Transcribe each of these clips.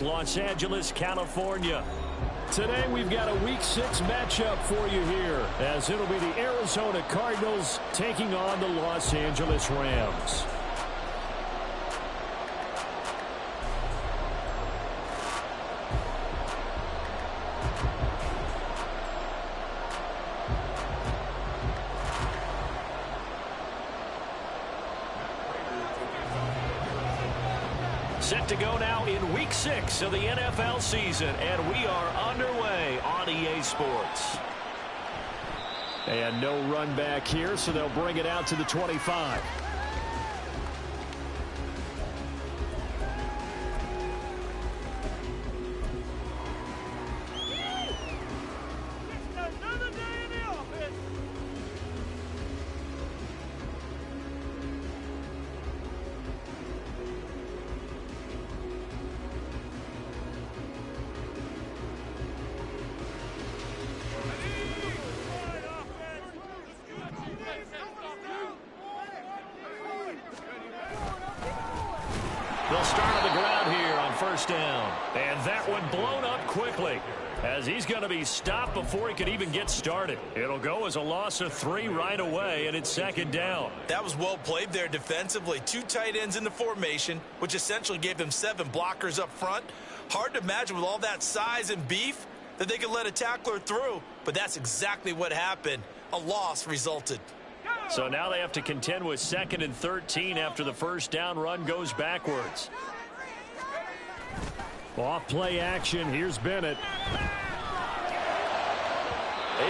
Los Angeles, California. Today we've got a Week 6 matchup for you here, as it'll be the Arizona Cardinals taking on the Los Angeles Rams. Set to go now in Week 6 of the NFL season, and we are underway on EA Sports. And no run back here, so they'll bring it out to the 25. They'll start on the ground here on first down. And that one blown up quickly, as he's going to be stopped before he can even get started. It'll go as a loss of 3 right away, and it's second down. That was well played there defensively. 2 tight ends in the formation, which essentially gave them 7 blockers up front. Hard to imagine with all that size and beef that they could let a tackler through, but that's exactly what happened. A loss resulted. So now they have to contend with 2nd and 13 after the first down run goes backwards. Off play action. Here's Bennett.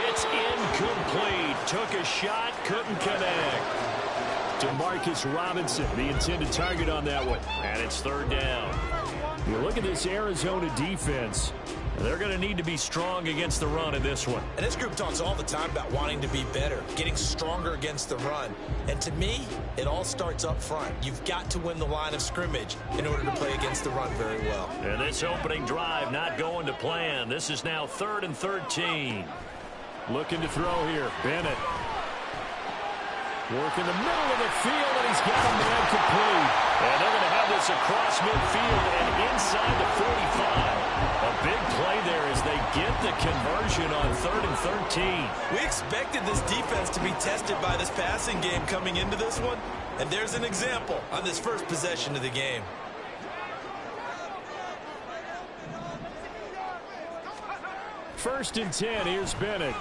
It's incomplete. Took a shot, couldn't connect. Demarcus Robinson, the intended target on that one. And it's 3rd down. You look at this Arizona defense. They're going to need to be strong against the run in this one. And this group talks all the time about wanting to be better, getting stronger against the run. And to me, it all starts up front. You've got to win the line of scrimmage in order to play against the run very well. And this opening drive not going to plan. This is now 3rd and 13. Looking to throw here. Bennett. Working the middle of the field, and he's got a man complete. And they're going to have this across midfield and inside the 45. A big play there as they get the conversion on 3rd and 13. We expected this defense to be tested by this passing game coming into this one, and there's an example on this first possession of the game. First and 10, here's Bennett.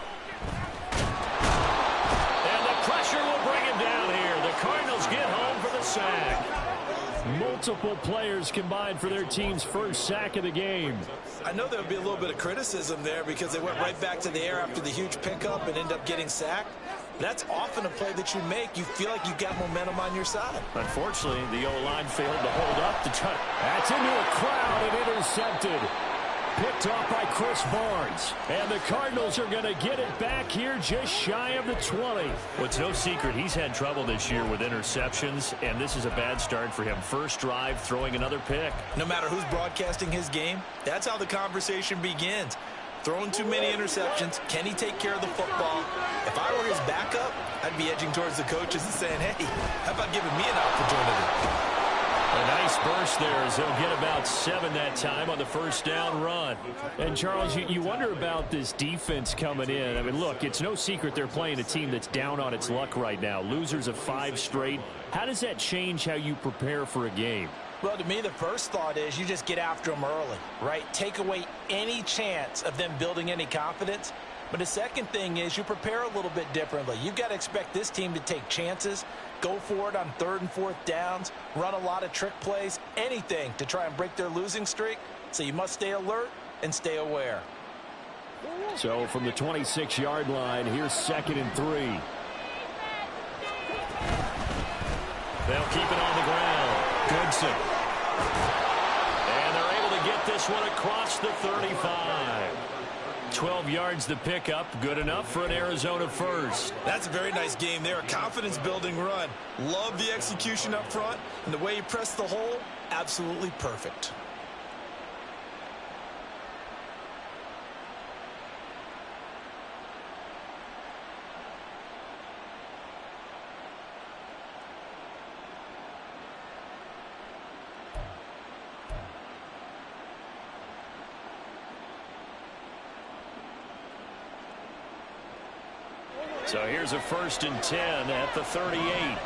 And the pressure will bring him down here. The Cardinals get home for the sack. Multiple players combined for their team's first sack of the game. I know there would be a little bit of criticism there because they went right back to the air after the huge pickup and end up getting sacked. That's often a play that you make. You feel like you've got momentum on your side. Unfortunately, the O-line failed to hold up to try. That's into a crowd and intercepted. Picked off by Chris Barnes. And the Cardinals are going to get it back here just shy of the 20. Well, it's no secret he's had trouble this year with interceptions, and this is a bad start for him. First drive, throwing another pick. No matter who's broadcasting his game, that's how the conversation begins. Throwing too many interceptions. Can he take care of the football? If I were his backup, I'd be edging towards the coaches and saying, hey, how about giving me an opportunity? A nice burst there as they'll get about 7 that time on the first down run. And, Charles, you wonder about this defense coming in. I mean, look, it's no secret they're playing a team that's down on its luck right now. Losers of 5 straight. How does that change how you prepare for a game? Well, to me, the first thought is you just get after them early, right? Take away any chance of them building any confidence. But the second thing is you prepare a little bit differently. You've got to expect this team to take chances, go for it on 3rd and 4th downs, run a lot of trick plays, anything to try and break their losing streak. So you must stay alert and stay aware. So from the 26-yard line, here's 2nd and 3. They'll keep it on the ground. Goodson. And they're able to get this one across the 35. 12 yards the pickup. Good enough for an Arizona first. That's a very nice game there. A confidence-building run. Love the execution up front. And the way he pressed the hole, absolutely perfect. So here's a 1st and 10 at the 38.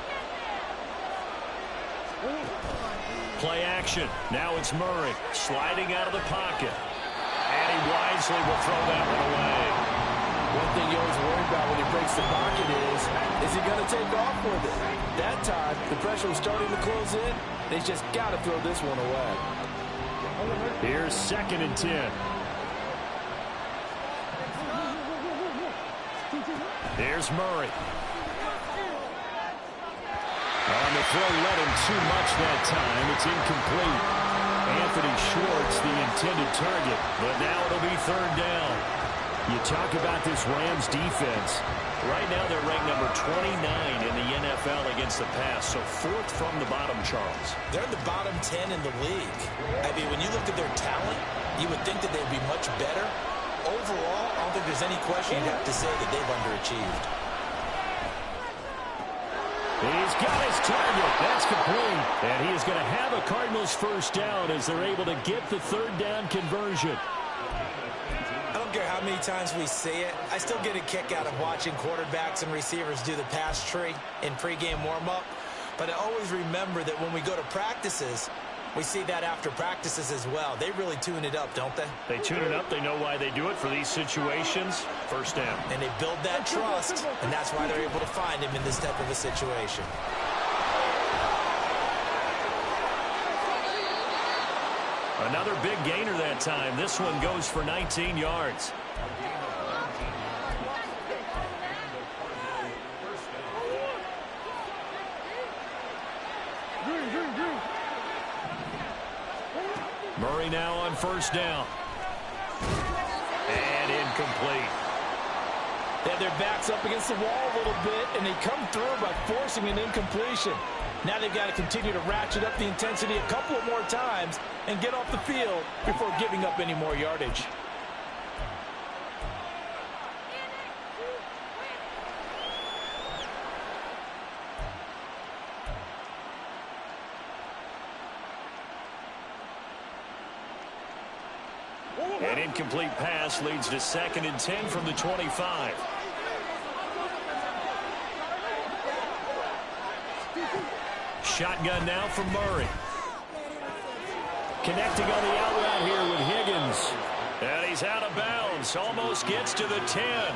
Play action. Now it's Murray sliding out of the pocket. And he wisely will throw that one away. One thing you always worry about when he breaks the pocket is he going to take off with it? That time, the pressure was starting to close in. They just got to throw this one away. Here's 2nd and 10. Here's Murray. On the throw, led him too much that time. It's incomplete. Anthony Schwartz, the intended target, but now it'll be 3rd down. You talk about this Rams defense. Right now they're ranked number 29 in the NFL against the pass, so 4th from the bottom, Charles. They're in the bottom 10 in the league. I mean, when you look at their talent, you would think that they'd be much better. Overall, I don't think there's any question you'd have to say that they've underachieved. He's got his target. That's complete. And he is going to have a Cardinals 1st down as they're able to get the 3rd down conversion. I don't care how many times we see it. I still get a kick out of watching quarterbacks and receivers do the pass tree in pregame warm-up. But I always remember that when we go to practices, we see that after practices as well. They really tune it up, don't they? They tune it up. They know why they do it for these situations. 1st down. And they build that trust, and that's why they're able to find him in this type of a situation. Another big gainer that time. This one goes for 19 yards. Murray now on 1st down. And incomplete. They have their backs up against the wall a little bit, and they come through by forcing an incompletion. Now they've got to continue to ratchet up the intensity a couple of more times and get off the field before giving up any more yardage. An incomplete pass leads to 2nd and 10 from the 25. Shotgun now from Murray. Connecting on the out route here with Higgins. And he's out of bounds. Almost gets to the 10.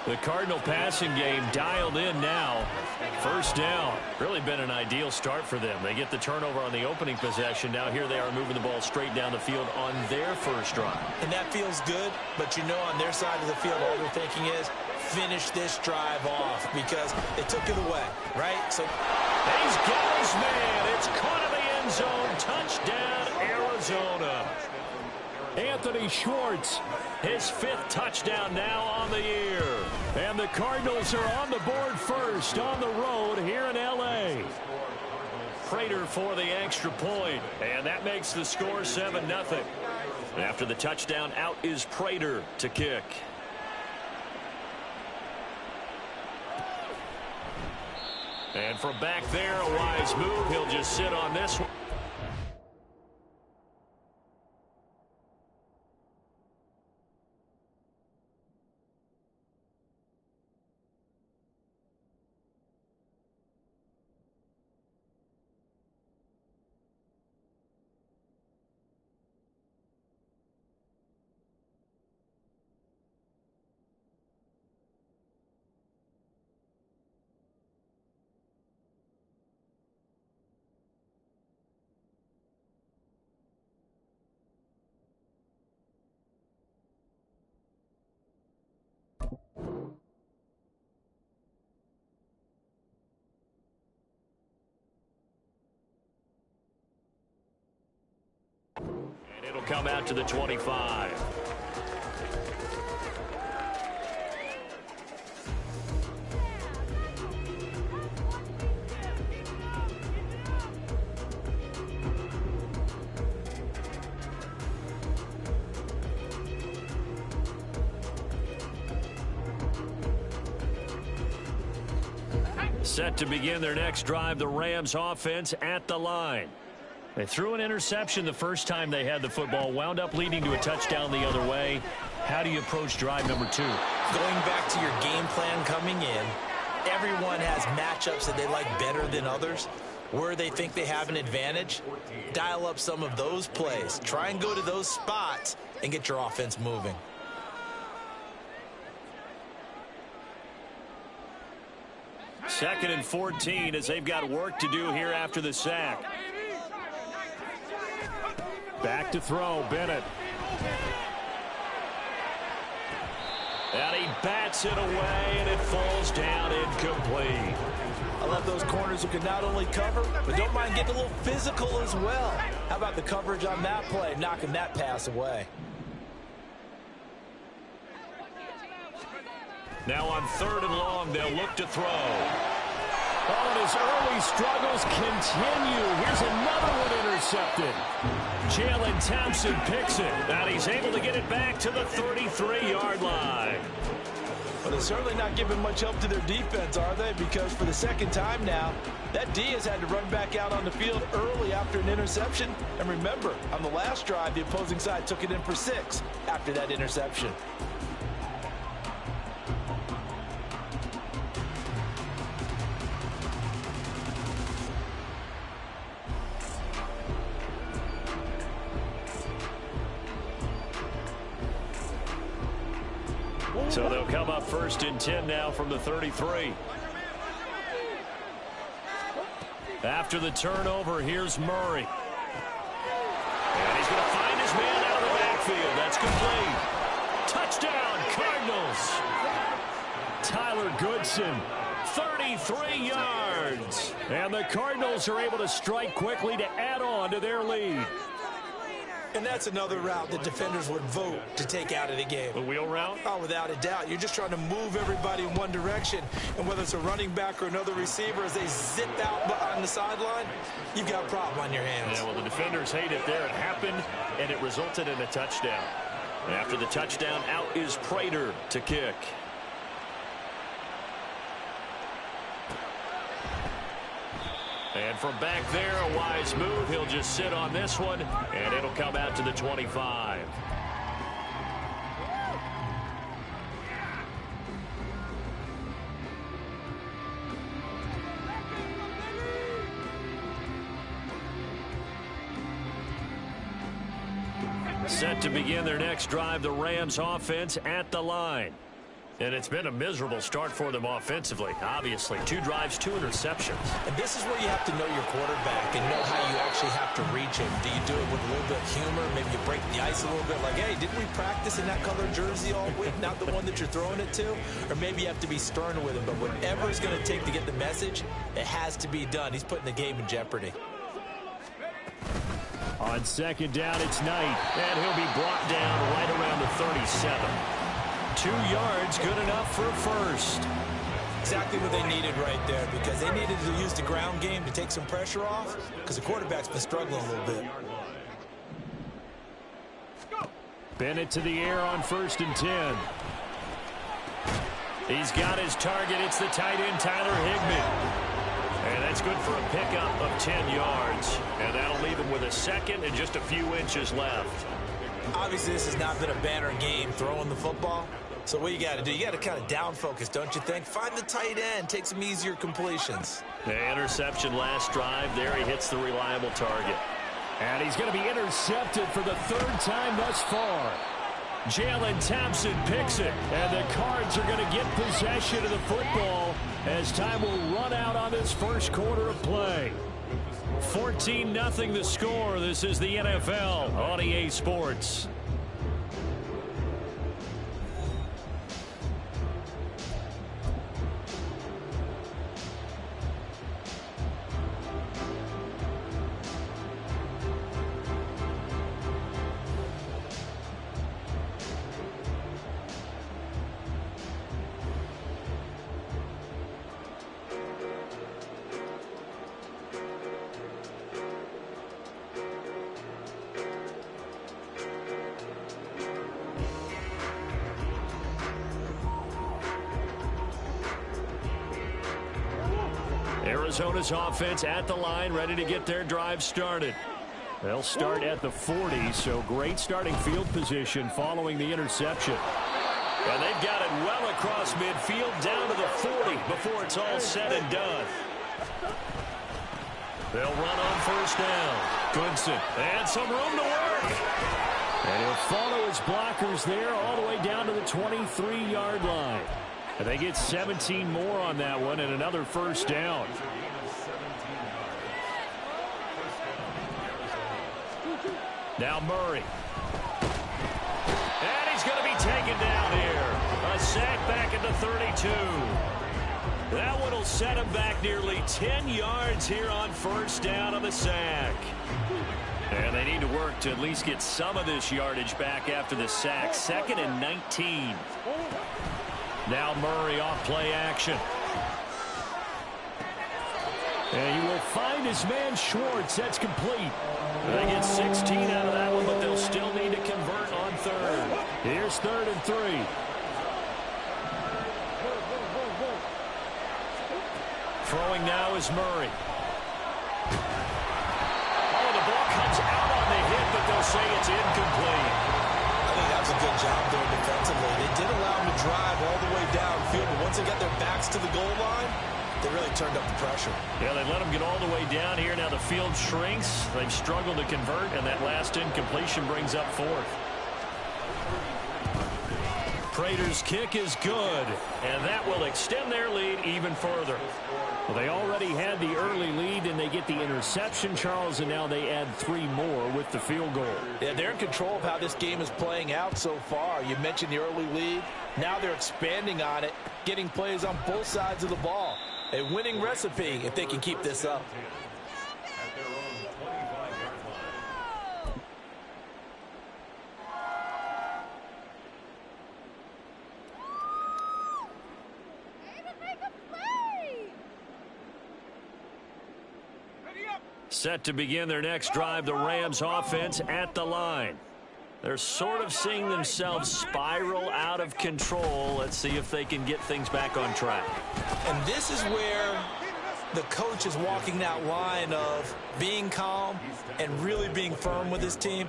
The Cardinal passing game dialed in now. 1st down. Really been an ideal start for them. They get the turnover on the opening possession. Now here they are moving the ball straight down the field on their 1st drive. And that feels good, but you know on their side of the field all they're thinking is finish this drive off because they took it away, right? So he's got his man. It's caught in the end zone. Touchdown, Arizona. Anthony Schwartz, his 5th touchdown now on the year. And the Cardinals are on the board 1st on the road here in L.A. Prater for the extra point, and that makes the score 7-0. After the touchdown, out is Prater to kick. And from back there, a wise move. He'll just sit on this one. It'll come out to the 25. Set to begin their next drive, the Rams offense at the line. They threw an interception the first time they had the football, wound up leading to a touchdown the other way. How do you approach drive number 2? Going back to your game plan coming in, everyone has matchups that they like better than others. Where they think they have an advantage, dial up some of those plays. Try and go to those spots and get your offense moving. Second and 14 as they've got work to do here after the sack. Back to throw, Bennett. And he bats it away, and it falls down incomplete. I love those corners who can not only cover, but don't mind getting a little physical as well. How about the coverage on that play, knocking that pass away? Now on 3rd and long, they'll look to throw. Oh, and his early struggles continue. Here's another one intercepted. Jalen Thompson picks it, and he's able to get it back to the 33-yard line. But they're certainly not giving much help to their defense, are they? Because for the second time now, that D has had to run back out on the field early after an interception. And remember, on the last drive, the opposing side took it in for 6 after that interception. So they'll come up 1st and 10 now from the 33. After the turnover, here's Murray. And he's going to find his man out of the backfield. That's complete. Touchdown, Cardinals. Tyler Goodson, 33 yards. And the Cardinals are able to strike quickly to add on to their lead. And that's another route that defenders would vote to take out of the game. The wheel route? Oh, without a doubt. You're just trying to move everybody in one direction. And whether it's a running back or another receiver, as they zip out on the sideline, you've got a problem on your hands. Yeah, well, the defenders hate it there. It happened, and it resulted in a touchdown. After the touchdown, out is Prater to kick. And from back there, a wise move. He'll just sit on this one, and it'll come out to the 25. Set to begin their next drive, the Rams offense at the line. And it's been a miserable start for them offensively, obviously. 2 drives, 2 interceptions. And this is where you have to know your quarterback and know how you actually have to reach him. Do you do it with a little bit of humor? Maybe you break the ice a little bit, like, hey, didn't we practice in that color jersey all week, not the one that you're throwing it to? Or maybe you have to be stern with him. But whatever it's going to take to get the message, it has to be done. He's putting the game in jeopardy. On 2nd down, it's Knight. And he'll be brought down right around the 37. 2 yards, good enough for a first. Exactly what they needed right there, because they needed to use the ground game to take some pressure off, because the quarterback's been struggling a little bit. Bennett to the air on 1st and 10. He's got his target. It's the tight end, Tyler Higbee. And that's good for a pickup of 10 yards. And that'll leave him with a second and just a few inches left. Obviously, this has not been a banner game throwing the football. So what you got to do, you got to kind of down focus, don't you think? Find the tight end, take some easier completions. The interception last drive. There he hits the reliable target. And he's going to be intercepted for the 3rd time thus far. Jalen Thompson picks it. And the Cards are going to get possession of the football as time will run out on this first quarter of play. 14-0 the score. This is the NFL on EA Sports. Arizona's offense at the line, ready to get their drive started. They'll start at the 40, so great starting field position following the interception. And they've got it well across midfield down to the 40 before it's all said and done. They'll run on first down. Goodson, and some room to work. And he'll follow his blockers there all the way down to the 23-yard line. And they get 17 more on that one and another first down. Now Murray. And he's going to be taken down here. A sack back at the 32. That one will set him back nearly 10 yards here on first down on the sack. And they need to work to at least get some of this yardage back after the sack. 2nd and 19. Now Murray off play action. And you will find his man Schwartz. That's complete. They get 16 out of that one, but they'll still need to convert on third. Here's 3rd and 3. Throwing now is Murray. Oh, the ball comes out on the hit, but they'll say it's incomplete. I think that was a good job there defensively. They did allow them to drive all the way downfield, but once they got their backs to the goal line, they really turned up the pressure. Yeah, they let them get all the way down here. Now the field shrinks. They've struggled to convert, and that last incompletion brings up 4th. Prater's kick is good, and that will extend their lead even further. Well, they already had the early lead, and they get the interception, Charles, and now they add 3 more with the field goal. Yeah, they're in control of how this game is playing out so far. You mentioned the early lead. Now they're expanding on it, getting plays on both sides of the ball. A winning recipe if they can keep this up. Set to begin their next drive, the Rams offense at the line. They're sort of seeing themselves spiral out of control. Let's see if they can get things back on track. And this is where the coach is walking that line of being calm and really being firm with his team.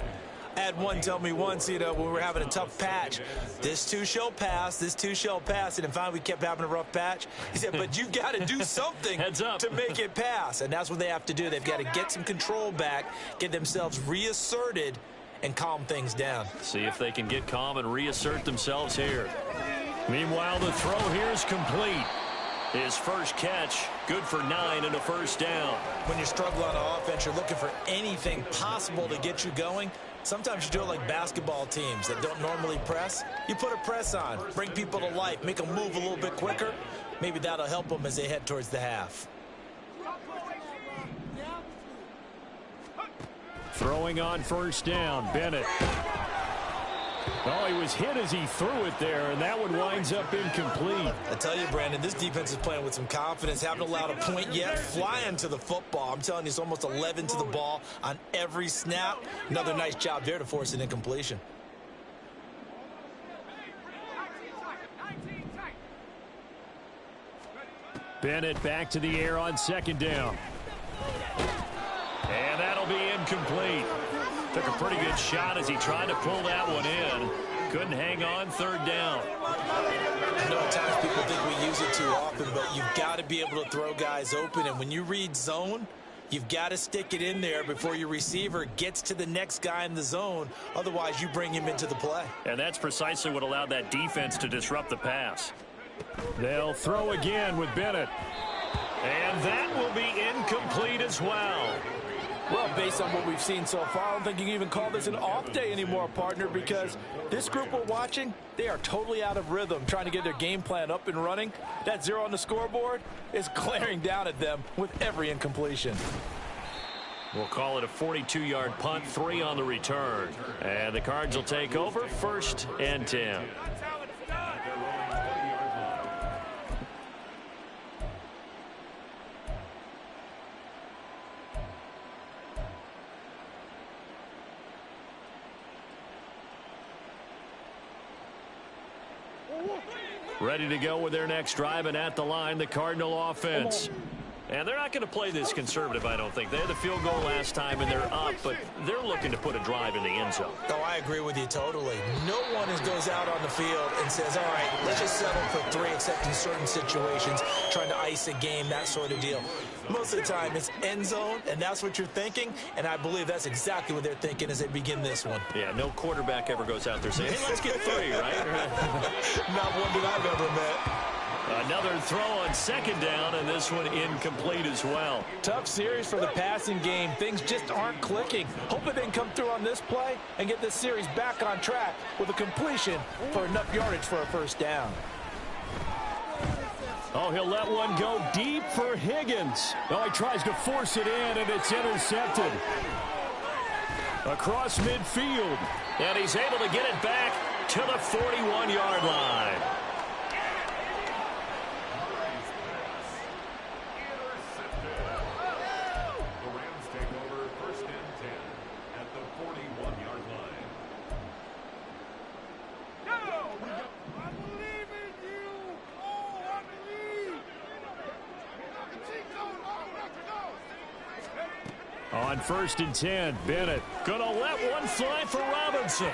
I had one tell me once, when we were having a tough patch, this too shall pass, this too shall pass. And then finally we kept having a rough patch. He said, but you've got to do something to make it pass. And that's what they have to do. They've got to get some control back, get themselves reasserted, and calm things down. See if they can get calm and reassert themselves here. Meanwhile, the throw here is complete. His first catch, good for 9 and a first down. When you struggle on offense, you're looking for anything possible to get you going. Sometimes you do it like basketball teams that don't normally press. You put a press on, bring people to life, make them move a little bit quicker. Maybe that'll help them as they head towards the half. Throwing on first down, Bennett. Oh, he was hit as he threw it there, and that one winds up incomplete. I tell you, Brandon, this defense is playing with some confidence. Haven't allowed a point yet. Flying to the football. I'm telling you, it's almost 11 to the ball on every snap. Another nice job there to force an incompletion. Bennett back to the air on second down. And that'll be incomplete. Took a pretty good shot as he tried to pull that one in. Couldn't hang on, third down. I know at times people think we use it too often, but you've got to be able to throw guys open. And when you read zone, you've got to stick it in there before your receiver gets to the next guy in the zone. Otherwise, you bring him into the play. And that's precisely what allowed that defense to disrupt the pass. They'll throw again with Bennett. And that will be incomplete as well. Well, based on what we've seen so far, I don't think you can even call this an off day anymore, partner, because this group we're watching, they are totally out of rhythm, trying to get their game plan up and running. That 0 on the scoreboard is glaring down at them with every incompletion. We'll call it a 42-yard punt, 3 on the return. And the Cards will take over, 1st and 10. Ready to go with their next drive, and at the line, the Cardinal offense. And they're not going to play this conservative, I don't think. They had the field goal last time, and they're up, but they're looking to put a drive in the end zone. Oh, I agree with you totally. No one goes out on the field and says, all right, let's just settle for 3, except in certain situations, trying to ice a game, that sort of deal. Most of the time, it's end zone, and that's what you're thinking, and I believe that's exactly what they're thinking as they begin this one. Yeah, no quarterback ever goes out there saying, hey, let's get 3, right? Not one that I've ever met. Another throw on second down, and this one incomplete as well. Tough series for the passing game. Things just aren't clicking. Hoping they can come through on this play and get this series back on track with a completion for enough yardage for a first down. Oh, he'll let one go deep for Higgins. Oh, he tries to force it in, and it's intercepted. Across midfield, and he's able to get it back to the 41-yard line. On 1st and 10, Bennett gonna let one fly for Robinson.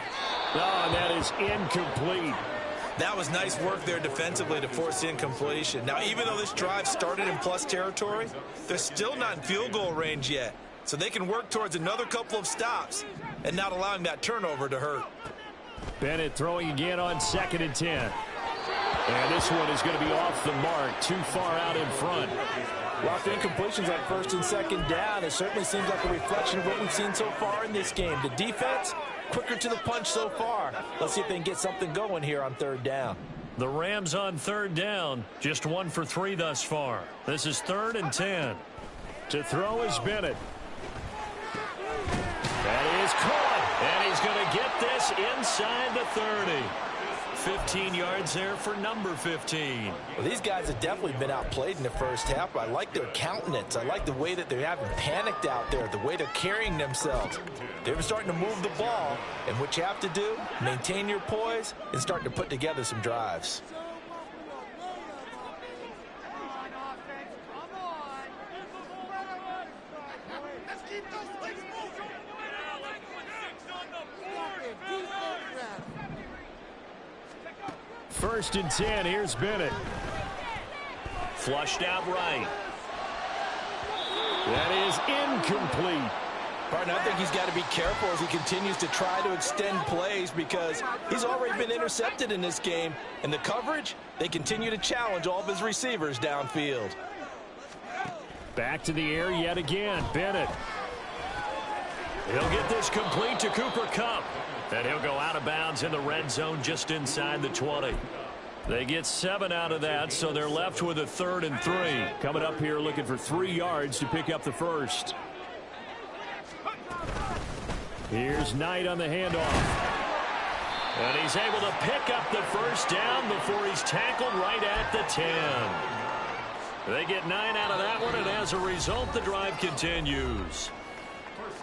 Oh, and that is incomplete. That was nice work there defensively to force the incompletion. Now, even though this drive started in plus territory, they're still not in field goal range yet. So they can work towards another couple of stops and not allowing that turnover to hurt. Bennett throwing again on 2nd and 10. And this one is going to be off the mark, too far out in front. Lots of incompletions on 1st and 2nd down. It certainly seems like a reflection of what we've seen so far in this game. The defense, quicker to the punch so far. Let's see if they can get something going here on 3rd down. The Rams on 3rd down, just 1 for 3 thus far. This is 3rd and 10. To throw is Bennett. That is caught, and he's going to get this inside the 30. 15 yards there for number 15. Well, these guys have definitely been outplayed in the first half, but I like their countenance. I like the way that they haven't panicked out there, the way they're carrying themselves. They're starting to move the ball, and what you have to do, maintain your poise and start to put together some drives. First and 10, here's Bennett. Flushed out right. That is incomplete. Partner, I think he's got to be careful as he continues to try to extend plays because he's already been intercepted in this game. And the coverage, they continue to challenge all of his receivers downfield. Back to the air yet again, Bennett. He'll get this complete to Cooper Kupp. And he'll go out of bounds in the red zone just inside the 20. They get 7 out of that, so they're left with a 3rd and 3. Coming up here looking for 3 yards to pick up the first. Here's Knight on the handoff. And he's able to pick up the first down before he's tackled right at the 10. They get 9 out of that one, and as a result, the drive continues.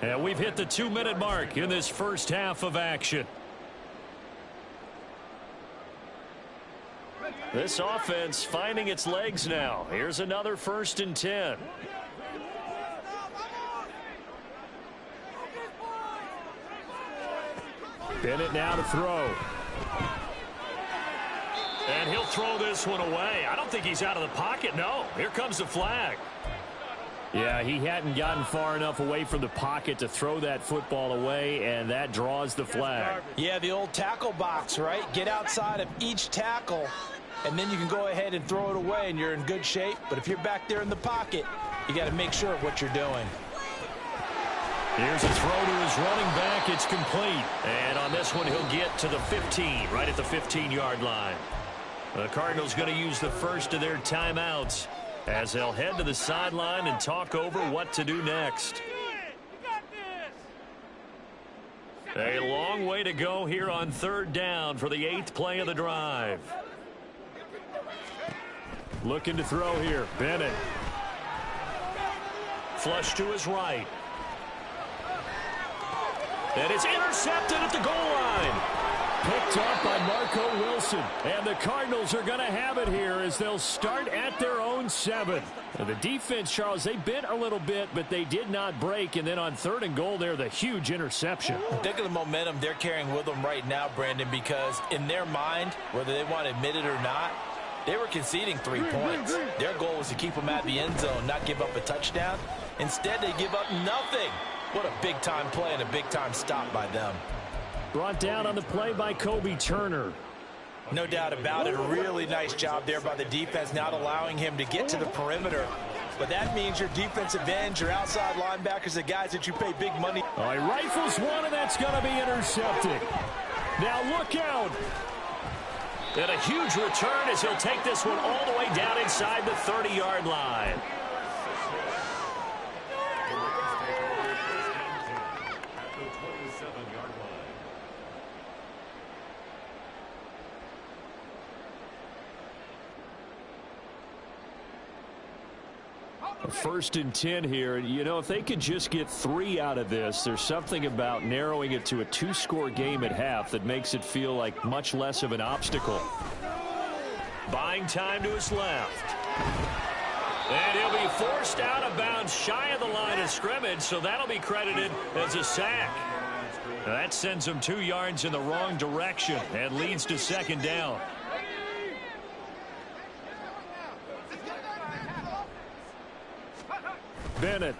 And we've hit the 2-minute mark in this first half of action. This offense finding its legs now. Here's another 1st and 10. Bennett now to throw. And he'll throw this one away. I don't think he's out of the pocket. No, here comes the flag. Yeah, he hadn't gotten far enough away from the pocket to throw that football away, and that draws the flag. Yeah, the old tackle box, right? Get outside of each tackle, and then you can go ahead and throw it away, and you're in good shape. But if you're back there in the pocket, you got to make sure of what you're doing. Here's a throw to his running back. It's complete. And on this one, he'll get to the 15, right at the 15-yard line. The Cardinals going to use the first of their timeouts as they'll head to the sideline and talk over what to do next. A long way to go here on 3rd down for the 8th play of the drive. Looking to throw here, Bennett. Flush to his right. And it's intercepted at the goal line. Picked up up by Marco Wilson. And the Cardinals are going to have it here as they'll start at their own 7. Now, the defense, Charles, they bit a little bit, but they did not break. And then on 3rd and goal there, the huge interception. Think of the momentum they're carrying with them right now, Brandon, because in their mind, whether they want to admit it or not, they were conceding 3 points. Their goal was to keep them at the end zone, not give up a touchdown. Instead, they give up nothing. What a big-time play and a big-time stop by them. Brought down on the play by Kobe Turner. No doubt about it. A really nice job there by the defense, not allowing him to get to the perimeter. But that means your defensive ends, your outside linebackers, the guys that you pay big money. All right, rifles one, and that's going to be intercepted. Now look out. And a huge return as he'll take this one all the way down inside the 30-yard line. First and 10 here. You know, if they could just get 3 out of this, there's something about narrowing it to a 2-score game at half that makes it feel like much less of an obstacle. Buying time to his left. And he'll be forced out of bounds shy of the line of scrimmage, so that'll be credited as a sack. Now that sends him 2 yards in the wrong direction and leads to 2nd down. Bennett.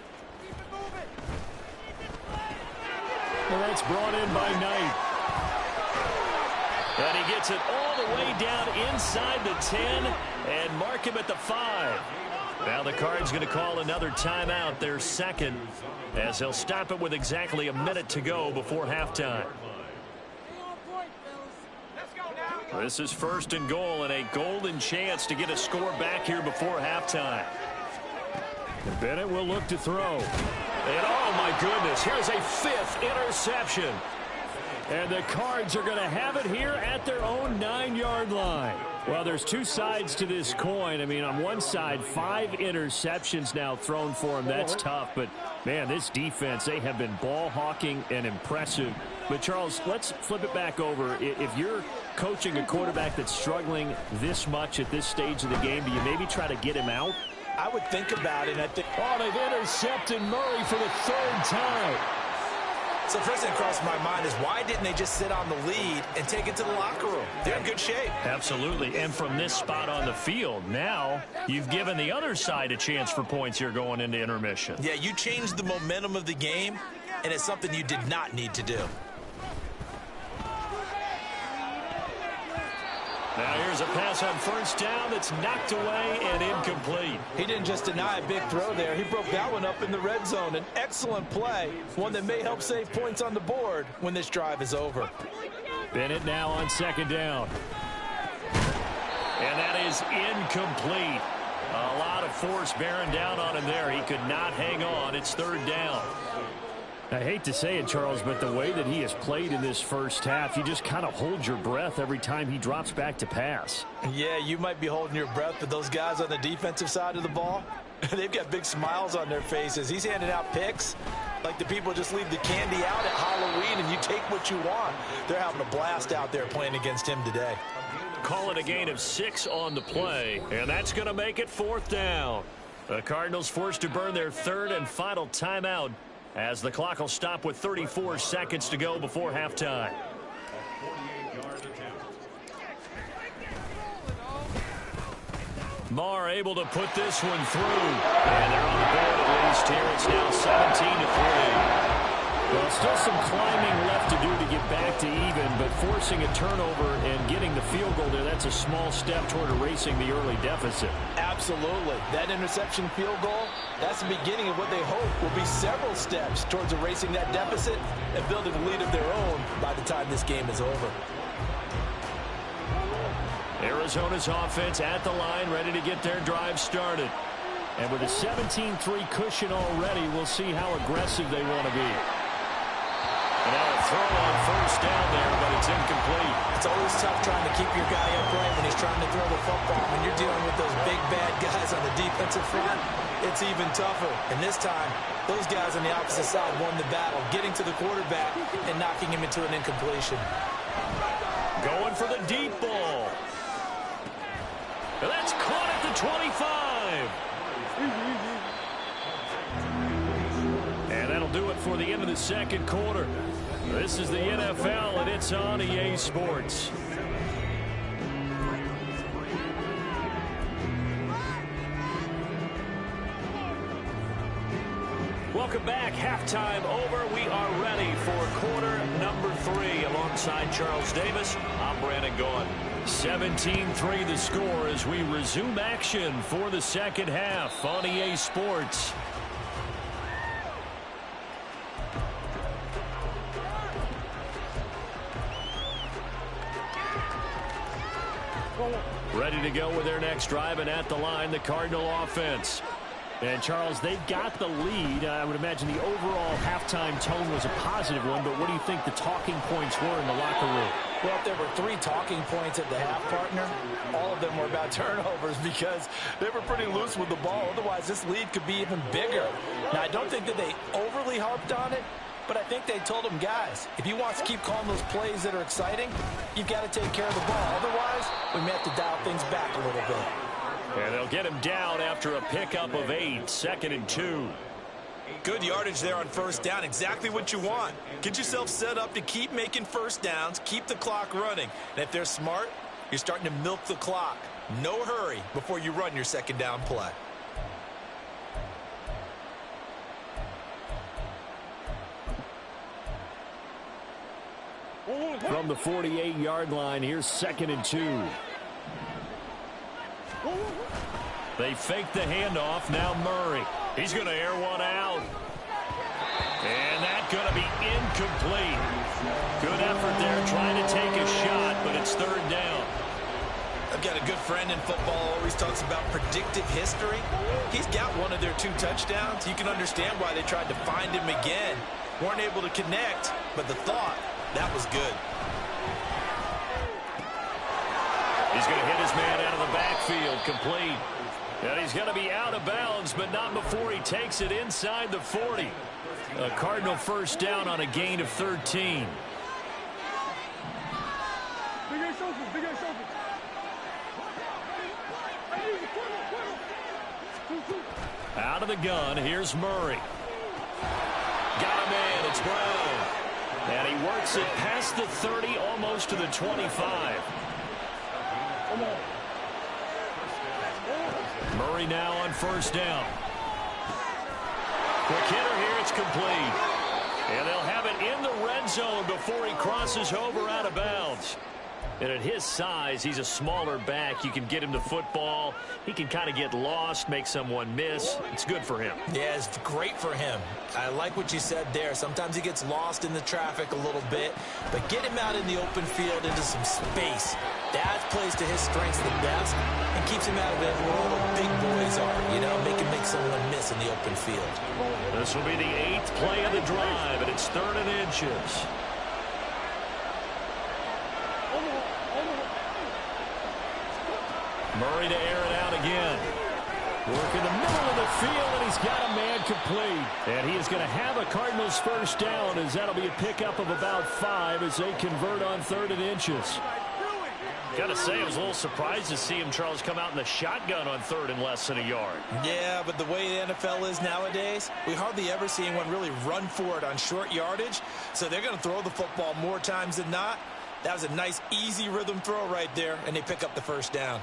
And that's brought in by Knight. And he gets it all the way down inside the 10 and mark him at the 5. Now the Cards going to call another timeout, their 2nd, as he'll stop it with exactly a minute to go before halftime. This is 1st and goal and a golden chance to get a score back here before halftime. And Bennett will look to throw. And oh my goodness, here's a 5th interception. And the Cards are going to have it here at their own 9-yard line. Well, there's 2 sides to this coin. I mean, on one side, 5 interceptions now thrown for him. That's tough. But, man, this defense, they have been ball hawking and impressive. But, Charles, let's flip it back over. If you're coaching a quarterback that's struggling this much at this stage of the game, do you maybe try to get him out? I would think about it. I think, oh, they've intercepted Murray for the 3rd time. So first thing across my mind is why didn't they just sit on the lead and take it to the locker room? They're in good shape. Absolutely. And from this spot on the field, now you've given the other side a chance for points here going into intermission. Yeah, you changed the momentum of the game, and it's something you did not need to do. Now here's a pass on 1st down that's knocked away and incomplete. He didn't just deny a big throw there. He broke that one up in the red zone. An excellent play, one that may help save points on the board when this drive is over. Bennett now on 2nd down. And that is incomplete. A lot of force bearing down on him there. He could not hang on. It's 3rd down. I hate to say it, Charles, but the way that he has played in this first half, you just kind of hold your breath every time he drops back to pass. Yeah, you might be holding your breath, but those guys on the defensive side of the ball, they've got big smiles on their faces. He's handing out picks like the people just leave the candy out at Halloween and you take what you want. They're having a blast out there playing against him today. Call it a gain of 6 on the play, and that's going to make it 4th down. The Cardinals forced to burn their 3rd and final timeout, as the clock will stop with 34 seconds to go before halftime. Marr able to put this one through. And they're on the board at least here. It's now 17-3. Well, still some climbing left to do to get back to even, but forcing a turnover and getting the field goal there, that's a small step toward erasing the early deficit. Absolutely. That interception field goal, that's the beginning of what they hope will be several steps towards erasing that deficit and building a lead of their own by the time this game is over. Arizona's offense at the line, ready to get their drive started. And with a 17-3 cushion already, we'll see how aggressive they want to be. And now a throw on 1st down there, but it's incomplete. It's always tough trying to keep your guy upright when he's trying to throw the football. When you're dealing with those big, bad guys on the defensive front, it's even tougher. And this time, those guys on the opposite side won the battle, getting to the quarterback and knocking him into an incompletion. Going for the deep ball. That's caught at the 25. And that'll do it for the end of the second quarter. This is the NFL, and it's on EA Sports. Welcome back. Halftime over. We are ready for quarter number 3. Alongside Charles Davis, I'm Brandon Gaughan. 17-3 the score as we resume action for the second half on EA Sports. Ready to go with their next drive, and at the line, the Cardinal offense. And, Charles, they've got the lead. I would imagine the overall halftime tone was a positive one, but what do you think the talking points were in the locker room? Well, if there were 3 talking points at the half, partner, all of them were about turnovers because they were pretty loose with the ball. Otherwise, this lead could be even bigger. Now, I don't think that they overly harped on it, but I think they told them, guys, if you want to keep calling those plays that are exciting, you've got to take care of the ball. Otherwise, we may have to dial things back a little bit. And they'll get him down after a pickup of 8, 2nd and 2. Good yardage there on first down. Exactly what you want. Get yourself set up to keep making first downs, keep the clock running. And if they're smart, you're starting to milk the clock. No hurry before you run your second down play. From the 48-yard line, here's 2nd and 2. They fake the handoff. Now Murray. He's going to air one out. And that's going to be incomplete. Good effort there trying to take a shot, but it's 3rd down. I've got a good friend in football, always talks about predictive history. He's got one of their 2 touchdowns. You can understand why they tried to find him again. Weren't able to connect, but the thought, that was good. He's going to hit his man out of the backfield, complete. And he's going to be out of bounds, but not before he takes it inside the 40. A Cardinal first down on a gain of 13. Out of the gun, here's Murray. Got a man, it's Brown. And he works it past the 30, almost to the 25. Murray now on first down. Quick hitter here, it's complete. And they'll have it in the red zone before he crosses over out of bounds. And at his size, he's a smaller back. You can get him the football. He can kind of get lost, make someone miss. It's good for him. Yeah, it's great for him. I like what you said there. Sometimes he gets lost in the traffic a little bit, but get him out in the open field into some space. That plays to his strengths the best and keeps him out of it where all the big boys are, you know, make him make someone miss in the open field. This will be the 8th play of the drive, and it's 3rd and inches. Murray to air it out again. Work in the middle of the field, and he's got a man complete. And he is going to have a Cardinals first down, as that'll be a pickup of about 5 as they convert on 3rd and inches. Got to say, I was a little surprised to see him, Charles, come out in the shotgun on 3rd and less than a yard. Yeah, but the way the NFL is nowadays, we hardly ever see anyone really run for it on short yardage. So they're going to throw the football more times than not. That was a nice, easy rhythm throw right there, and they pick up the first down.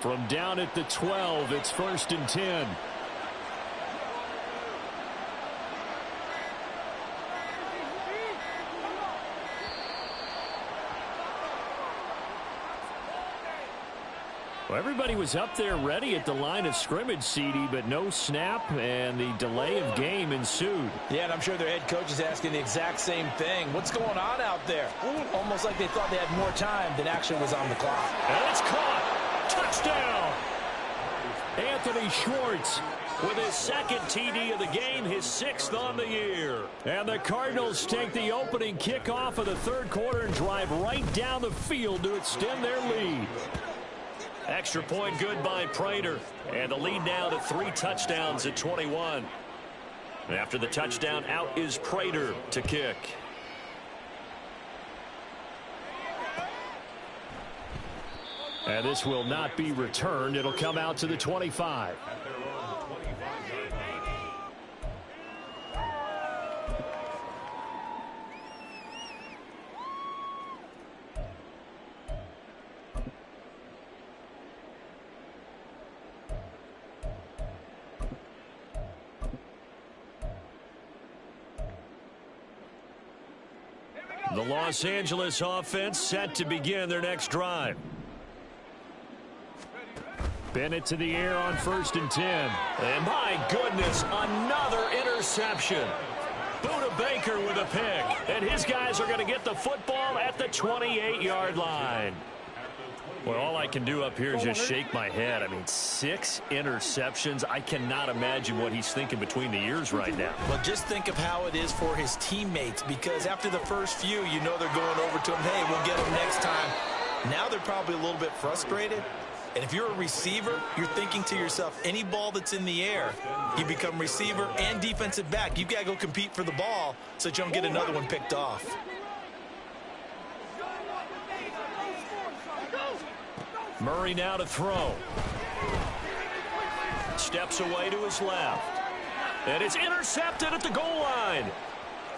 From down at the 12, it's 1st and 10. Well, everybody was up there ready at the line of scrimmage, CD, but no snap, and the delay of game ensued. Yeah, and I'm sure their head coach is asking the exact same thing. What's going on out there? Almost like they thought they had more time than actually was on the clock. And it's caught. Touchdown. Anthony Schwartz with his 2nd TD of the game, his 6th on the year. And the Cardinals take the opening kickoff of the 3rd quarter and drive right down the field to extend their lead. Extra point good by Prater. And the lead now to 3 touchdowns at 21. After the touchdown, out is Prater to kick. And this will not be returned. It'll come out to the 25. The Los Angeles offense set to begin their next drive. Bennett to the air on 1st and 10. And my goodness, another interception. Buda Baker with a pick. And his guys are going to get the football at the 28-yard line. Well, all I can do up here is just shake my head. I mean, 6 interceptions. I cannot imagine what he's thinking between the ears right now. Well, just think of how it is for his teammates, because after the first few, you know they're going over to him, hey, we'll get him next time. Now they're probably a little bit frustrated. And if you're a receiver, you're thinking to yourself, any ball that's in the air, you become receiver and defensive back. You've got to go compete for the ball so that you don't get another one picked off. Murray now to throw. Steps away to his left. And it's intercepted at the goal line.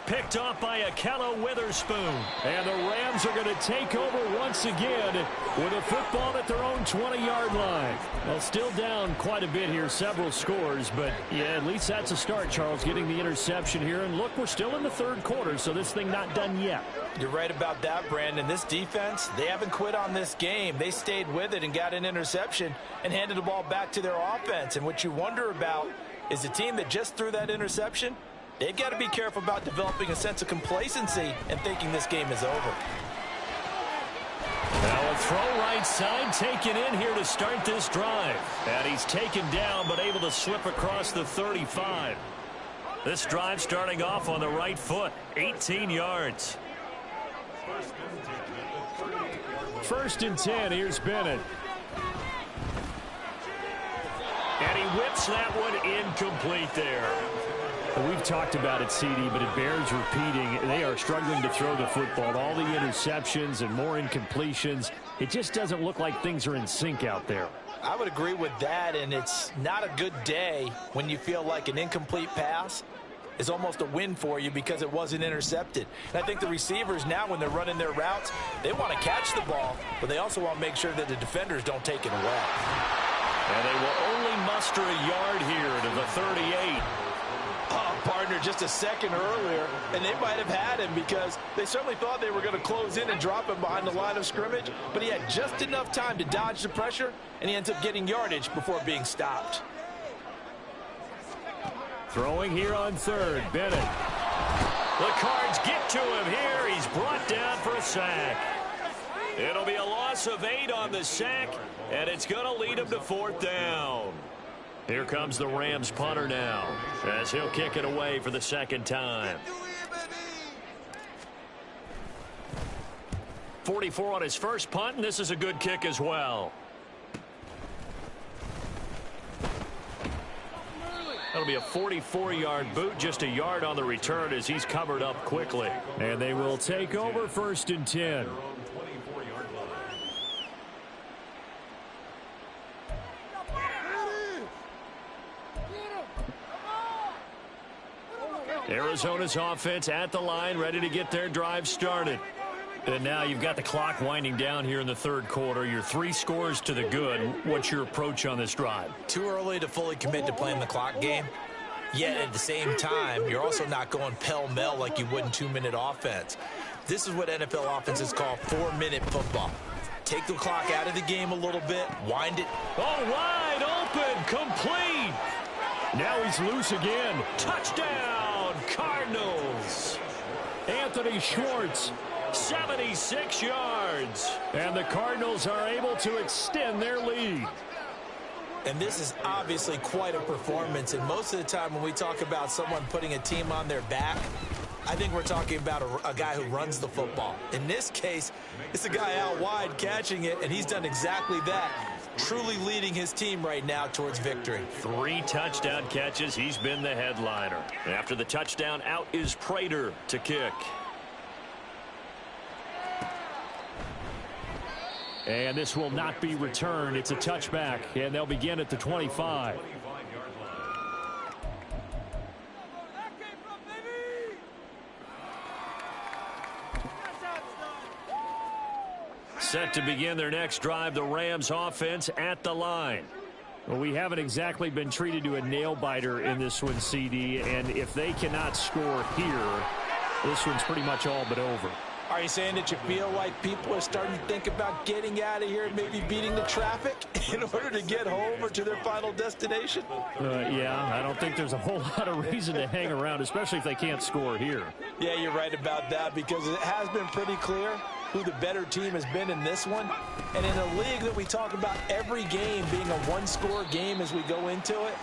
Picked off by Ahkello Witherspoon. And the Rams are going to take over once again with a football at their own 20-yard line. Well, still down quite a bit here, several scores, but yeah, at least that's a start, Charles, getting the interception here. And look, we're still in the 3rd quarter, so this thing not done yet. You're right about that, Brandon. This defense, they haven't quit on this game. They stayed with it and got an interception and handed the ball back to their offense. And what you wonder about is the team that just threw that interception, they've got to be careful about developing a sense of complacency and thinking this game is over. Now a throw right side taken in here to start this drive. And he's taken down but able to slip across the 35. This drive starting off on the right foot, 18 yards. 1st and 10, here's Bennett. And he whips that one incomplete there. We've talked about it, CD, but it bears repeating. They are struggling to throw the football. All the interceptions and more incompletions. It just doesn't look like things are in sync out there. I would agree with that, and it's not a good day when you feel like an incomplete pass is almost a win for you because it wasn't intercepted. And I think the receivers now, when they're running their routes, they want to catch the ball, but they also want to make sure that the defenders don't take it away. And they will only muster a yard here to the 38. Oh, partner, just a second earlier, and they might have had him because they certainly thought they were going to close in and drop him behind the line of scrimmage, but he had just enough time to dodge the pressure, and he ends up getting yardage before being stopped. Throwing here on 3rd, Bennett. The Cards get to him here. He's brought down for a sack. It'll be a loss of 8 on the sack, and it's going to lead him to 4th down. Here comes the Rams punter now as he'll kick it away for the 2nd time. 44 on his first punt, and this is a good kick as well. That'll be a 44-yard boot, just a yard on the return as he's covered up quickly. And they will take over 1st and 10. Arizona's offense at the line, ready to get their drive started. And now you've got the clock winding down here in the 3rd quarter. You're 3 scores to the good. What's your approach on this drive? Too early to fully commit to playing the clock game. Yet at the same time, you're also not going pell-mell like you would in 2-minute offense. This is what NFL offenses call 4-minute football. Take the clock out of the game a little bit, wind it. Oh, wide open, complete. Now he's loose again. Touchdown, Cardinals. Anthony Schwartz, 76 yards. And the Cardinals are able to extend their lead. And this is obviously quite a performance. And most of the time when we talk about someone putting a team on their back, I think we're talking about a guy who runs the football. In this case, it's a guy out wide catching it, and he's done exactly that. truly leading his team right now towards victory. 3 touchdown catches. He's been the headliner. After the touchdown, out is Prater to kick. And this will not be returned. It's a touchback, and they'll begin at the 25. Set to begin their next drive, the Rams offense at the line. Well, we haven't exactly been treated to a nail-biter in this one, CD, and if they cannot score here, this one's pretty much all but over. Are you saying that you feel like people are starting to think about getting out of here and maybe beating the traffic in order to get home or to their final destination? Yeah, I don't think there's a whole lot of reason to hang around, especially if they can't score here. Yeah, you're right about that, because it has been pretty clear who the better team has been in this one. And in a league that we talk about every game being a one-score game as we go into it,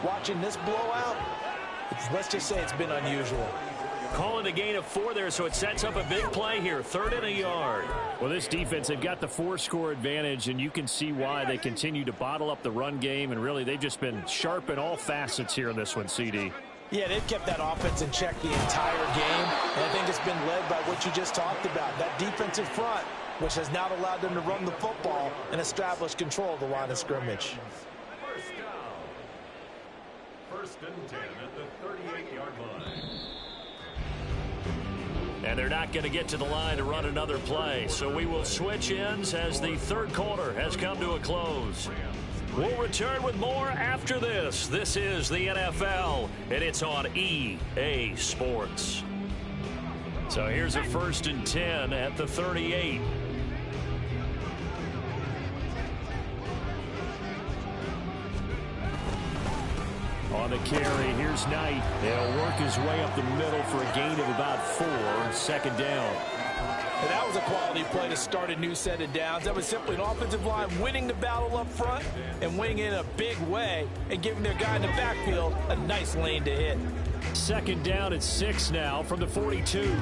watching this blowout, let's just say it's been unusual. Calling a gain of 4 there, so it sets up a big play here. 3rd and a yard. Well, this defense, they've got the 4-score advantage, and you can see why they continue to bottle up the run game, and really they've just been sharp in all facets here in this one, CD. Yeah, they've kept that offense in check the entire game, and I think it's been led by what you just talked about, that defensive front, which has now allowed them to run the football and establish control of the line of scrimmage. First and 10 at the 38-yard line. And they're not going to get to the line to run another play. So we will switch ends as the 3rd quarter has come to a close. We'll return with more after this. This is the NFL, and it's on EA Sports. So here's a 1st and 10 at the 38. On the carry, here's Knight. He'll work his way up the middle for a gain of about 4. 2nd down. And that was a quality play to start a new set of downs. That was simply an offensive line winning the battle up front and winning in a big way and giving their guy in the backfield a nice lane to hit. 2nd down at 6 now from the 42.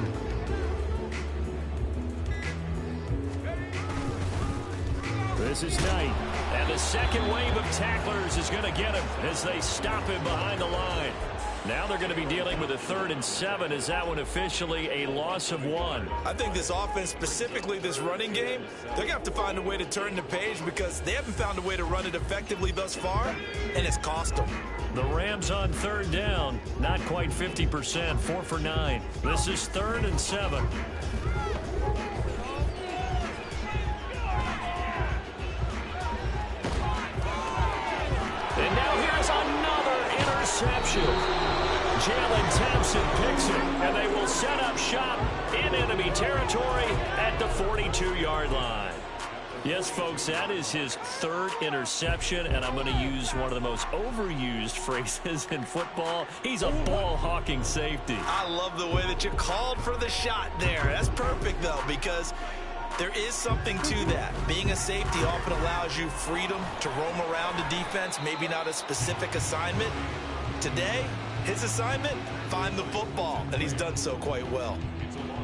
This is Knight. And the second wave of tacklers is going to get him as they stop him behind the line. Now they're going to be dealing with a 3rd and 7. Is that one officially a loss of 1? I think this offense, specifically this running game, they're going to have to find a way to turn the page because they haven't found a way to run it effectively thus far, and it's cost them. The Rams on 3rd down, not quite 50%, 4 for 9. This is 3rd and 7. And now here's another interception. Jalen Thompson picks it, and they will set up shop in enemy territory at the 42-yard line. Yes, folks, that is his 3rd interception, and I'm going to use one of the most overused phrases in football. He's a ball-hawking safety. I love the way that you called for the shot there. That's perfect, though, because there is something to that. Being a safety often allows you freedom to roam around the defense, maybe not a specific assignment. Today, his assignment, find the football, and he's done so quite well.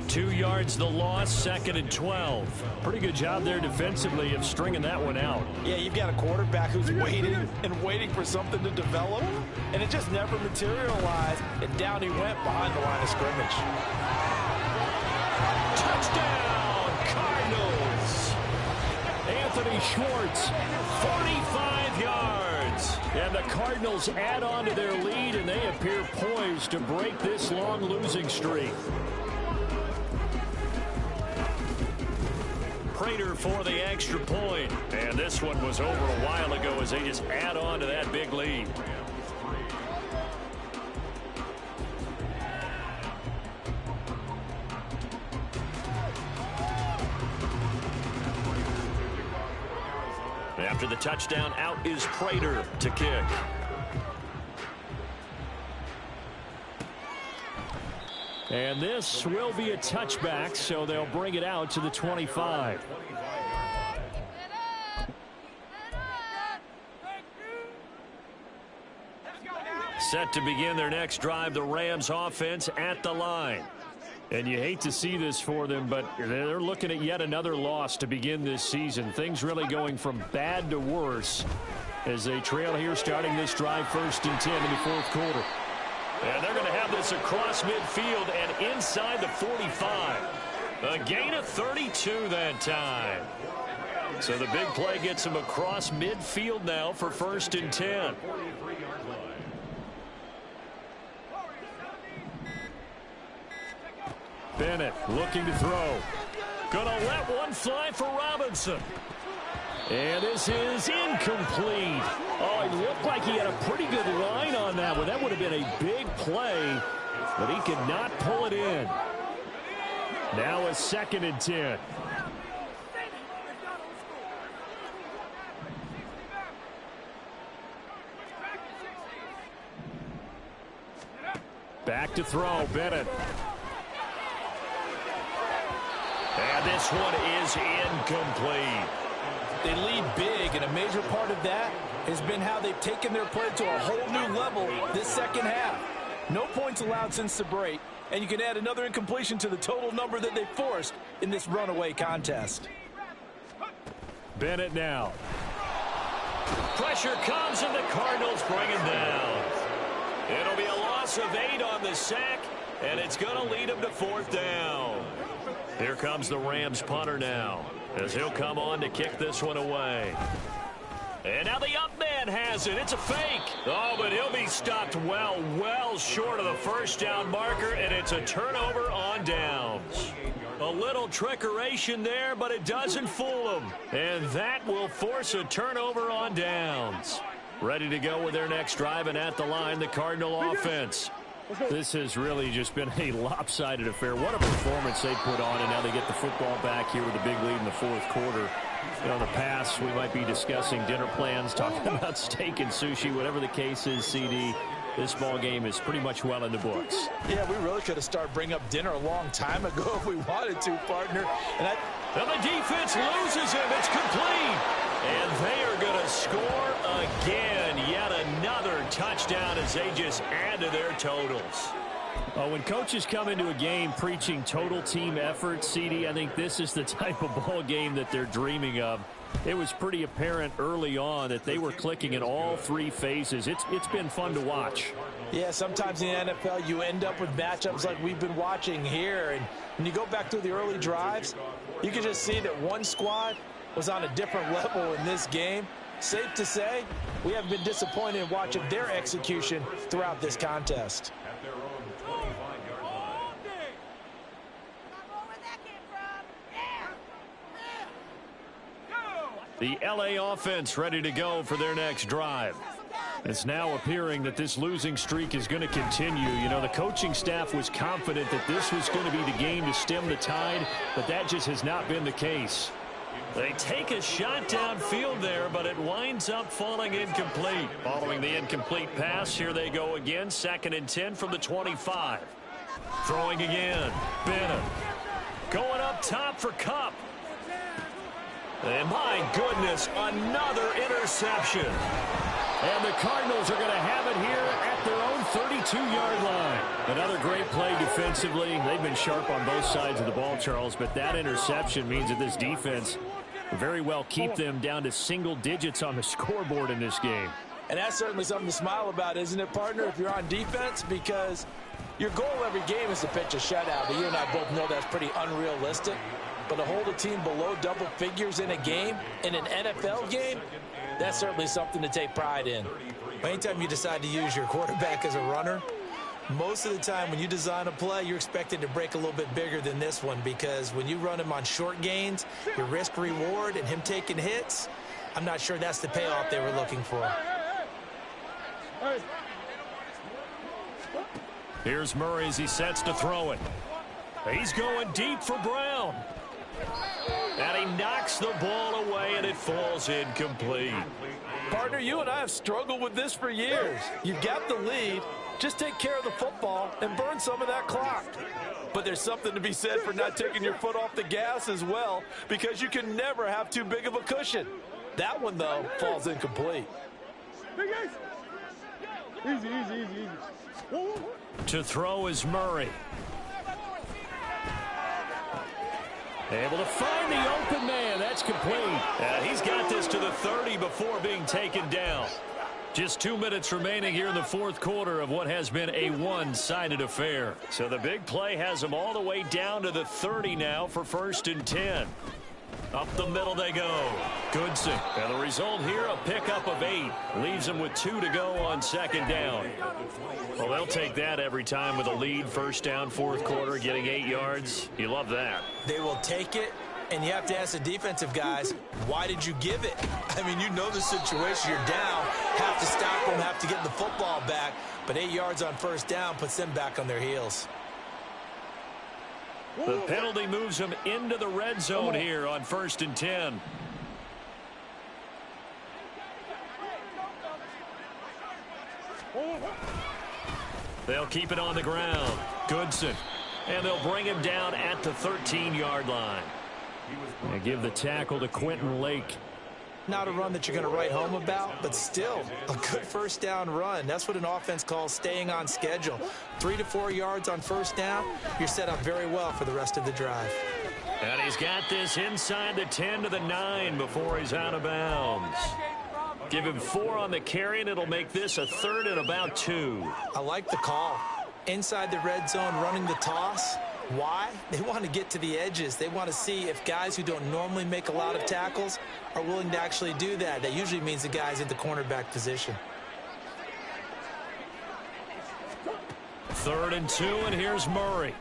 2 yards the loss, 2nd and 12. Pretty good job there defensively of stringing that one out. Yeah, you've got a quarterback who's waiting and waiting for something to develop, and it just never materialized, and down he went behind the line of scrimmage. Touchdown, Cardinals! Anthony Schwartz, 45 yards. And the Cardinals add on to their lead, and they appear poised to break this long losing streak. Prater for the extra point. And this one was over a while ago as they just add on to that big lead. After the touchdown, out is Prater to kick. And this will be a touchback, so they'll bring it out to the 25. Set to begin their next drive, the Rams offense at the line. And you hate to see this for them, but they're looking at yet another loss to begin this season. Things really going from bad to worse as they trail here starting this drive 1st and 10 in the 4th quarter. And they're going to have this across midfield and inside the 45. A gain of 32 that time. So the big play gets them across midfield now for 1st and 10. Bennett looking to throw. Gonna let one fly for Robinson. And this is incomplete. Oh, it looked like he had a pretty good line on that one. That would have been a big play, but he could not pull it in. Now a 2nd and 10. Back to throw, Bennett. And this one is incomplete. They lead big, and a major part of that has been how they've taken their play to a whole new level this second half. No points allowed since the break, and you can add another incompletion to the total number that they forced in this runaway contest. Bennett now. Pressure comes, and the Cardinals bring it down. It'll be a loss of 8 on the sack, and it's going to lead them to 4th down. Here comes the Rams punter now, as he'll come on to kick this one away. And now the up man has it. It's a fake. Oh, but he'll be stopped well short of the 1st down marker, and it's a turnover on downs. A little trickeration there, but it doesn't fool them. And that will force a turnover on downs. Ready to go with their next drive, and at the line, the Cardinal offense. This has really just been a lopsided affair. What a performance they put on, and now they get the football back here with a big lead in the 4th quarter. You know, in the past, we might be discussing dinner plans, talking about steak and sushi, whatever the case is, CD. This ball game is pretty much well in the books. Yeah, we really could have started bringing up dinner a long time ago if we wanted to, partner. And the defense loses him. It's complete. And they are going to score again. Yet another touchdown as they just add to their totals. When coaches come into a game preaching total team effort, CD, I think this is the type of ball game that they're dreaming of. It was pretty apparent early on that they were clicking in all 3 phases. It's been fun to watch. Yeah, sometimes in the NFL you end up with matchups like we've been watching here. And when you go back to the early drives, you can just see that one squad was on a different level in this game. Safe to say, we haven't been disappointed in watching their execution throughout this contest. At their own 25-yard line. The LA offense ready to go for their next drive. It's now appearing that this losing streak is going to continue. You know, the coaching staff was confident that this was going to be the game to stem the tide, but that just has not been the case. They take a shot downfield there, but it winds up falling incomplete. Following the incomplete pass, here they go again. 2nd and 10 from the 25. Throwing again. Bennett going up top for Kupp. And my goodness, another interception. And the Cardinals are going to have it here at their own 32-yard line. Another great play defensively. They've been sharp on both sides of the ball, Charles, but that interception means that this defense very well keep them down to single digits on the scoreboard in this game. And that's certainly something to smile about, isn't it, partner, if you're on defense? Because your goal every game is to pitch a shutout. But you and I both know that's pretty unrealistic. But to hold a team below double figures in a game, in an NFL game, that's certainly something to take pride in. Anytime you decide to use your quarterback as a runner, most of the time when you design a play, you're expected to break a little bit bigger than this one, because when you run him on short gains, your risk reward and him taking hits, I'm not sure that's the payoff they were looking for. Here's Murray as he sets to throw it. He's going deep for Brown. And he knocks the ball away, and it falls incomplete. Partner, you and I have struggled with this for years. You've got the lead. Just take care of the football and burn some of that clock. But there's something to be said for not taking your foot off the gas as well, because you can never have too big of a cushion. That one, though, falls incomplete. To throw is Murray. Able to find the open man. That's complete. He's got this to the 30 before being taken down. Just 2 minutes remaining here in the fourth quarter of what has been a one-sided affair. So the big play has them all the way down to the 30 now for 1st and 10. Up the middle they go. Goodson. And the result here, a pickup of 8. Leaves them with 2 to go on 2nd down. Well, they'll take that every time with a lead. 1st down, 4th quarter, getting 8 yards. You love that. They will take it, and you have to ask the defensive guys, why did you give it? I mean, you know the situation. You're down. Have to stop them, have to get the football back. But 8 yards on 1st down puts them back on their heels. The penalty moves them into the red zone here on 1st and 10. They'll keep it on the ground. Goodson. And they'll bring him down at the 13-yard line. And give the tackle to Quentin Lake. Not a run that you're going to write home about, but still a good 1st down run. That's what an offense calls staying on schedule. 3 to 4 yards on 1st down. You're set up very well for the rest of the drive. And he's got this inside the 10 to the 9 before he's out of bounds. Give him 4 on the carry, and it'll make this a 3rd and about 2. I like the call. Inside the red zone, running the toss. Why? They want to get to the edges. They want to see if guys who don't normally make a lot of tackles are willing to actually do that. That usually means the guys in the cornerback position. 3rd and 2, and here's Murray.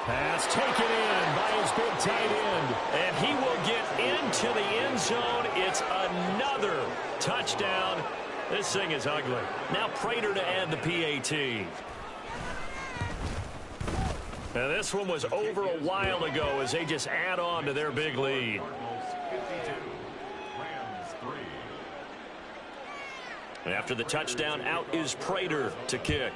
Pass taken in by his big tight end, and he will get into the end zone. It's another touchdown. This thing is ugly. Now Prater to add the PAT. Now this one was over a while ago as they just add on to their big lead. After the touchdown, out is Prater to kick.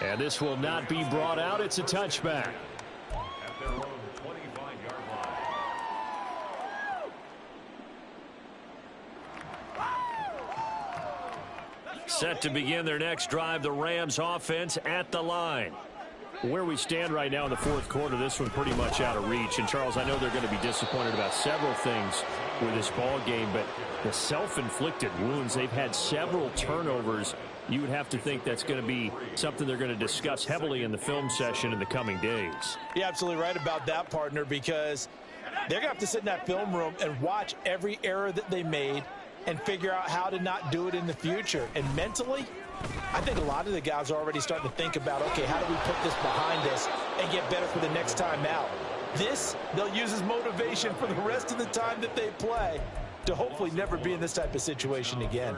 And this will not be brought out. It's a touchback. At their own 25-yard line. Set to begin their next drive, the Rams offense at the line. Where we stand right now in the fourth quarter, this one pretty much out of reach. And, Charles, I know they're going to be disappointed about several things with this ball game, but the self-inflicted wounds, they've had several turnovers. You would have to think that's going to be something they're going to discuss heavily in the film session in the coming days. You're absolutely right about that, partner, because they're going to have to sit in that film room and watch every error that they made and figure out how to not do it in the future. And mentally, I think a lot of the guys are already starting to think about, okay, how do we put this behind us and get better for the next time out? This, they'll use as motivation for the rest of the time that they play to hopefully never be in this type of situation again.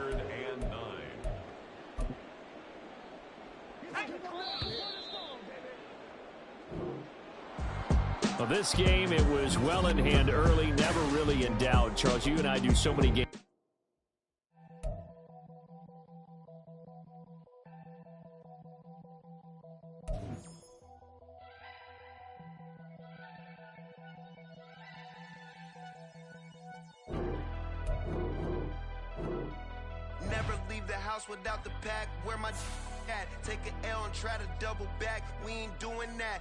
Well, this game, it was well in hand early, never really in doubt. Charles, you and I do so many games. Never leave the house without the pack. Where my at? Take an L and try to double back. We ain't doing that.